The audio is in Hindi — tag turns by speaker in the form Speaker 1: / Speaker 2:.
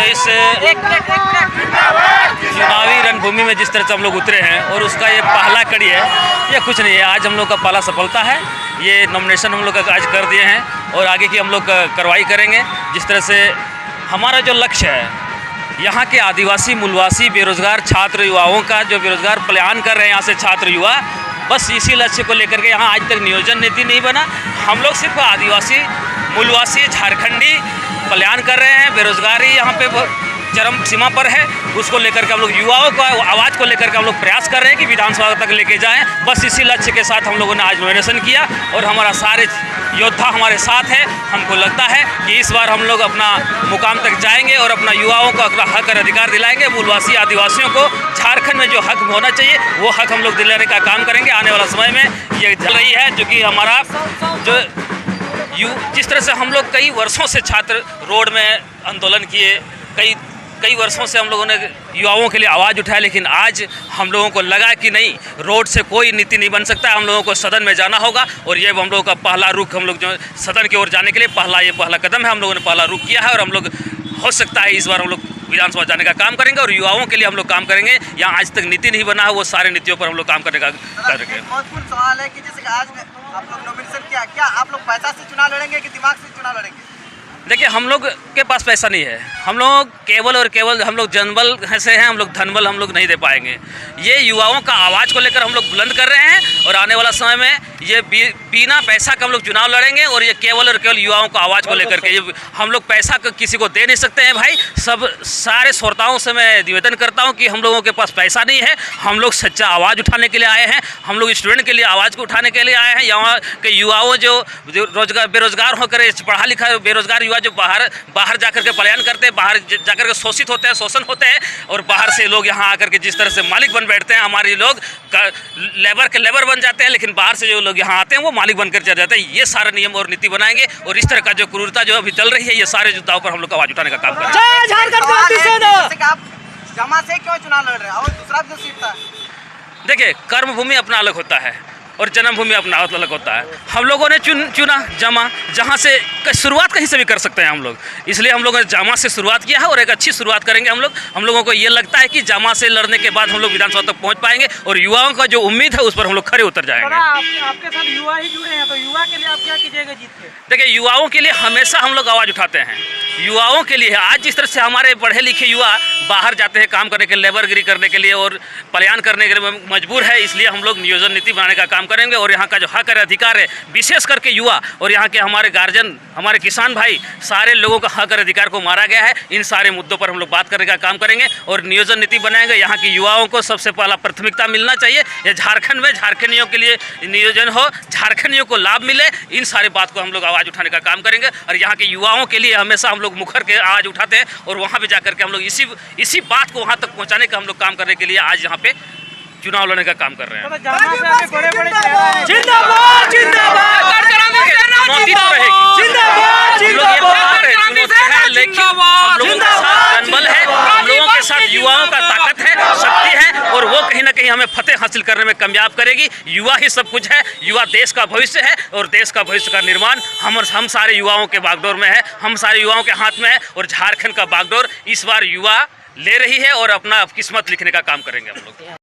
Speaker 1: इस चुनावी रणभूमि में जिस तरह से हम लोग उतरे हैं और उसका ये पहला कड़ी है, ये कुछ नहीं है। आज हम लोग का पहला सफलता है। ये नॉमिनेशन हम लोग आज कर दिए हैं और आगे की हम लोग कार्रवाई करेंगे। जिस तरह से हमारा जो लक्ष्य है, यहाँ के आदिवासी मूलवासी बेरोजगार छात्र युवाओं का जो बेरोजगार पलायन कर रहे हैं यहाँ से छात्र युवा, बस इसी लक्ष्य को लेकर के यहाँ आज तक नियोजन नीति नहीं बना। हम लोग सिर्फ आदिवासी मूलवासी झारखंडी पलायन कर रहे हैं, बेरोजगारी यहाँ पे चरम सीमा पर है। उसको लेकर के हम लोग युवाओं का आवाज़ को लेकर के हम लोग प्रयास कर रहे हैं कि विधानसभा तक लेके जाएं। बस इसी लक्ष्य के साथ हम लोगों ने आज नॉमिनेशन किया और हमारा सारे योद्धा हमारे साथ है। हमको लगता है कि इस बार हम लोग अपना मुकाम तक जाएंगे और अपना युवाओं को अपना हक और अधिकार दिलाएंगे। मूलवासी आदिवासियों को झारखंड में जो हक होना चाहिए वो हक हम लोग दिलाने का काम करेंगे। आने वाला समय में ये चल रही है, जो कि हमारा जो जिस तरह से हम लोग कई वर्षों से छात्र रोड में आंदोलन किए, कई वर्षों से हम लोगों ने युवाओं के लिए आवाज़ उठाया, लेकिन आज हम लोगों को लगा कि नहीं, रोड से कोई नीति नहीं बन सकता। हम लोगों को सदन में जाना होगा और ये हम लोगों का पहला रुख, हम लोग जो सदन की ओर जाने के लिए पहला कदम है। हम लोगों ने पहला रुख किया है और हम लोग हो सकता है इस बार हम लोग विधानसभा जाने का काम करेंगे और युवाओं के लिए हम लोग काम करेंगे। यहाँ आज तक नीति नहीं बना है, वो सारे नीतियों पर हम लोग काम करने का करेंगे।
Speaker 2: महत्वपूर्ण सवाल है कि जैसे कि आज आप लोग नॉमिनेशन किया, क्या आप लोग पैसा से चुनाव लड़ेंगे कि दिमाग से चुनाव लड़ेंगे?
Speaker 1: देखिए, हम लोग के पास पैसा नहीं है। हम लोग केवल और केवल हम लोग जनबल से हैं, हम लोग धनबल हम लोग नहीं दे पाएंगे। ये युवाओं का आवाज़ को लेकर हम लोग बुलंद कर रहे हैं और आने वाला समय में ये बिना पैसा का हम लोग चुनाव लड़ेंगे और ये केवल और केवल युवाओं का आवाज़ को लेकर के। ये हम लोग पैसा किसी को दे नहीं सकते हैं भाई। सारे श्रोताओं से मैं निवेदन करता हूँ कि हम लोगों के पास पैसा नहीं है। हम लोग सच्चा आवाज़ उठाने के लिए आए हैं। हम लोग स्टूडेंट के लिए आवाज़ को उठाने के लिए आए हैं। यहाँ के युवाओं जो बेरोजगार होकर पढ़ा लिखा बेरोजगार जो बाहर जाकर के पलायन करते हैं, बाहर जाकर के शोषित होते हैं, शोषण होते हैं और बाहर से लोग यहाँ आकर के जिस तरह से मालिक बन बैठते हैं, हमारे लोग लेबर बन जाते हैं, लेकिन बाहर से जो लोग यहाँ आते हैं वो मालिक बनकर चले जाते हैं। ये सारे नियम और नीति बनाएंगे और इस तरह का जो क्रूरता जो अभी चल रही है, ये सारे मुद्दाओं पर हम लोग आवाज़ उठाने का काम करेंगे।
Speaker 2: जमा से क्यों चुनाव लड़ रहे हैं और दूसरा जो सीट था?
Speaker 1: देखिए, कर्मभूमि अपना अलग होता है और जन्मभूमि अपना अलग होता है। हम लोगों ने चुना जमा, जहाँ से शुरुआत कहीं से भी कर सकते हैं हम लोग, इसलिए हम लोगों ने जामा से शुरुआत किया है और एक अच्छी शुरुआत करेंगे हम लोग। हम लोगों को ये लगता है कि जामा से लड़ने के बाद हम लोग विधानसभा तक पहुँच पाएंगे और युवाओं का जो उम्मीद है उस पर हम लोग खरे उतर जाएंगे।
Speaker 3: आपके साथ युवा ही जुड़े हैं, तो युवा के लिए आप क्या कीजिएगा जीत के?
Speaker 1: देखिए, युवाओं के लिए हमेशा हम लोग आवाज़ उठाते हैं। युवाओं के लिए आज जिस तरह से हमारे पढ़े लिखे युवा बाहर जाते हैं काम करने के लिए, लेबरगिरी करने के लिए और पलायन करने के लिए मजबूर है, इसलिए हम लोग नियोजन नीति बनाने का काम करेंगे और यहाँ का जो हक और अधिकार है, विशेष करके युवा और यहाँ के हमारे गार्जियन, हमारे किसान भाई, सारे लोगों का हक और अधिकार को मारा गया है। इन सारे मुद्दों पर हम लोग बात करने का काम करेंगे और नियोजन नीति बनाएंगे। यहाँ के युवाओं को सबसे पहला प्राथमिकता मिलना चाहिए। ये झारखंड में झारखंडियों के लिए नियोजन हो, झारखंडियों को लाभ मिले, इन सारे बात को हम लोग आवाज़ उठाने का काम करेंगे और यहाँ के युवाओं के लिए हमेशा हम लोग मुखर के आवाज़ उठाते हैं और वहाँ पर जाकर के हम लोग इसी बात को वहाँ तक पहुँचाने का हम लोग काम करने के लिए आज यहाँ पे चुनाव लड़ने का काम कर रहे हैं।
Speaker 3: जिंदाबाद जिंदाबाद,
Speaker 1: चुनौती तो रहेगी, लेकिन हम लोगों के साथ जनबल है, हम लोगों के साथ युवाओं का ताकत है, शक्ति है और वो कहीं ना कहीं हमें फतेह हासिल करने में कामयाब करेगी। युवा ही सब कुछ है, युवा देश का भविष्य है और देश का भविष्य का निर्माण हम सारे युवाओं के बागडोर में है, हम सारे युवाओं के हाथ में है और झारखंड का बागडोर इस बार युवा ले रही है और अपना किस्मत लिखने का काम करेंगे हम लोग।